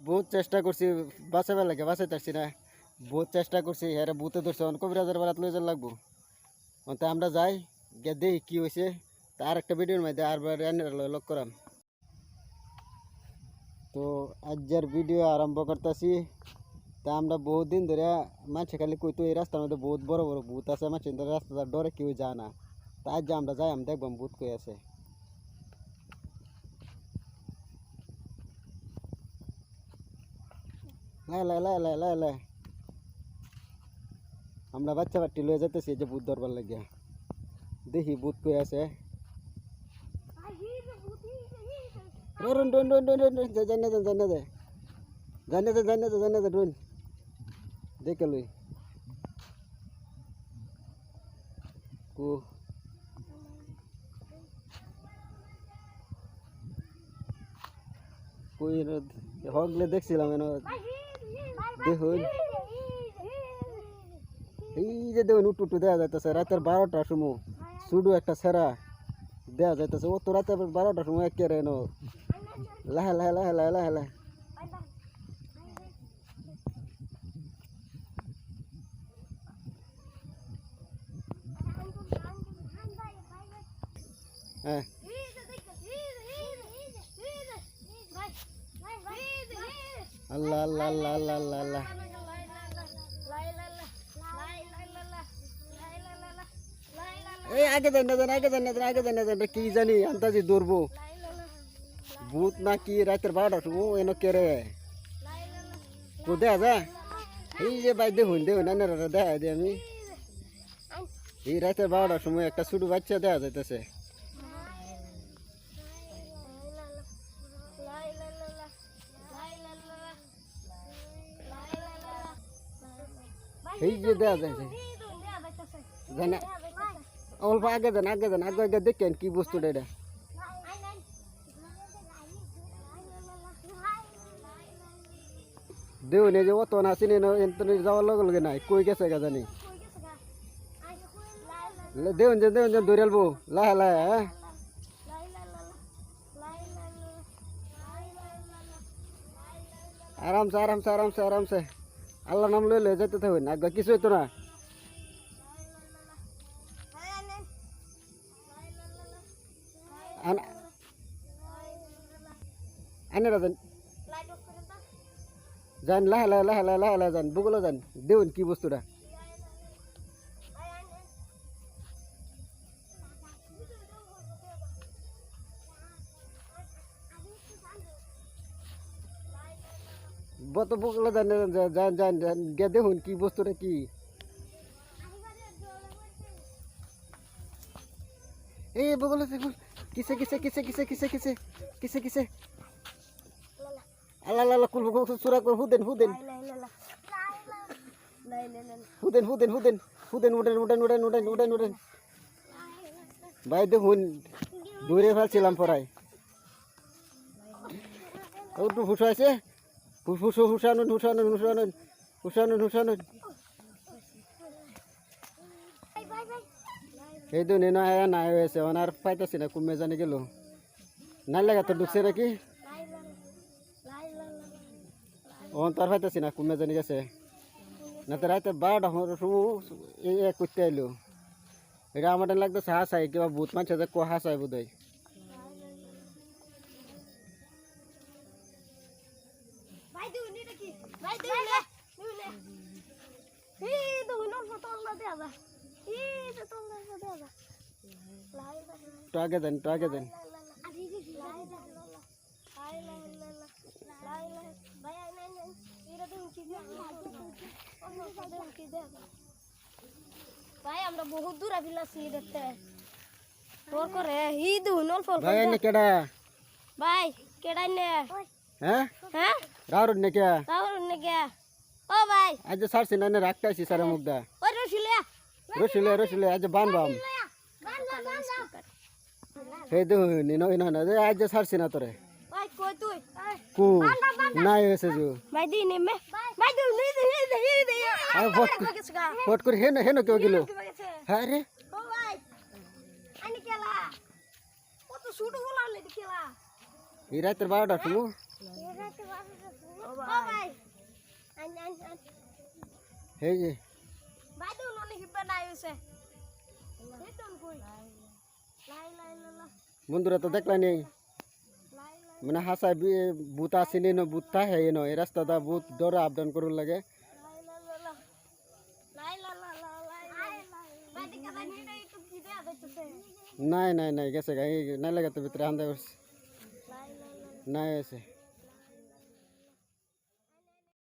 বহুত চেষ্টা করছি বাঁচাবার লাগে, বাঁচাইতে পারছি না। বহুত চেষ্টা করছি, হ্যাঁ ভূতে ধরছে, কবিরাজের বারাত লয়ে যাওয়ার লাগবো। তো আমরা যাই গিয়ে দেখি কি হয়েছে। তার একটা ভিডিওর মধ্যে আরবার লক করাম। তো আজকের ভিডিও আরম্ভ করতেছি। তা আমরা বহুত দিন ধরে মানুষে খালি কইতো এই রাস্তার মধ্যে বহুত বড় বড় ভূত আছে, মানুষ রাস্তাটা ডরে কেউ যায় না। তা আজ আমরা যাই, আমি দেখবাম ভূত কই আছে। লাই লাই লাই লাই লাই লাই আমরা বাচ্চা বাচ্চি লয়ে যেতেছি যে ভূত ধরবার লাগিয়া। দেখি ভূত কই আছে। দেখে লই কই হগলে দেখছিলাম এনে। দেখুন এই যে দেখুন উটু উটু দেওয়া যাইতেছে রাতের 12টার সময়। শুধু একটা সেরা দেওয়া যাইতেছে, ও তো রাতের 12টার সময় একেবারে এনো লাহে লাহে লাহে লাহে লাহে লাহে। হ্যাঁ আল্লাহ আল্লাহ আল্লাহ আল্লাহ আল্লাহ আল্লাহ। এই আগে দেন না দেন, আগে দেন না দেন, আগে দেন না দেন, কি জানি আন্দাজি দৌড়বো ভূত না কি রাতের 12টার সময় এনো কেরে কো দেখা যা। এই যে ভাই দেখুন দেখুন আনারা দেখা দিই আমি। এই রাতের 12টার সময় একটা ছোট বাচ্চা দেখা যাইতেছে। এই যে দেখা যাইছে জানা অল্প আগে দেন, আগে দেন, আগে আগে দেখেন কি বস্তুটা এটা। দেখুন এই যে অত না চিনি যাওয়ার লগে লগে নাই কই গেছে গা জানি। দেখুন যে দেখুন যে ধরে আলবো লাহে লাহে। হ্যাঁ আরামসে আরামসে আরামসে আরামসে আল্লাহ নাম লইলে যেতে থাকুন, আগে কিছু হইতো না। আনেরা যান যান লাহে লাহে লাহে লাহে লাহে লাহে যান, বুগুলো যান, দেখুন কি বস্তুটা। বত বুগুলো যান যান যান যান গিয়ে দেখুন কি বস্তুটা কি। এই বুগুলো দেখুন কিসে কিসে কিসে কিসে কিসে কিসে কিসে কিসে আল্লাহ আল্লাহ কুল সুরা করে হুদেন হুদেন হুদেন হুদেন হুদেন হুদেন উঠেন উঠেন উঠেন উঠেন উঠেন উঠেন। ভাই দেখুন দূরে ফেলছিলাম পড়াই একটু হুসো আছে হুসো হুসানুন হুসানুন হুসানুন হুসানুন হুসানুন। এই তো নেনা নাই হয়েছে ওনার পাইতেছি না কমে জানি গেল নাই লাগা তো ঢুকছে নাকি ও তার পাইতেছি না কমে জানি গেছে না তো রাতে 12টা সময় করতে আইলো। এটা আমার লাগতেছে হাসাই কিংবা ভূত মানছে যে হাসাই বোধ হয়। তো আগে দেন তো আগে দেন। ভাই আমরা বহুত দূর আছি দেখতে তোর করে হি দুন অল্প অল্প ভাই নে কেডা ভাই কেডা নে হ্যাঁ হ্যাঁ রাউর নে কে তাও নে কে ও ভাই আজ সারছি না রাখতাছি সারা মুগদা ও রসিলে রসিলে রসিলে আজ বানবাম সেই দেখুন নই না আজ সারছি না তোরে ভাই কই তুই কু নাই হয়েছে যে ভাই দি নে মে ভাই তুই নি দে আর ফট করে হেন হেন কেউ গেল। হ্যাঁ রে ও ভাই আনি কেলা কত শুট গোলা নে কেলা এই রাতের 12টার সময় এই যে ভাই তো ননি হিব্বা নাই হইছে এই তো কই লাই লাই লা বন্ধুরা তো দেখলা নেই লাই লাই মানে হাসায় ভূত আসেনি ন ভূত থাকে ন এই রাস্তাটা ভূত ডরে আপ ডাউন করুন লাগে লাই লা লা লাই লা লা লা লাই ভাই দিকে ভাই নিডা একটু কি দেয়া দিতেছে নাই নাই নাই গেছে গাই নাই লাগাতে ভিতরে আন্দা করছে লাই লা লা নাই আছে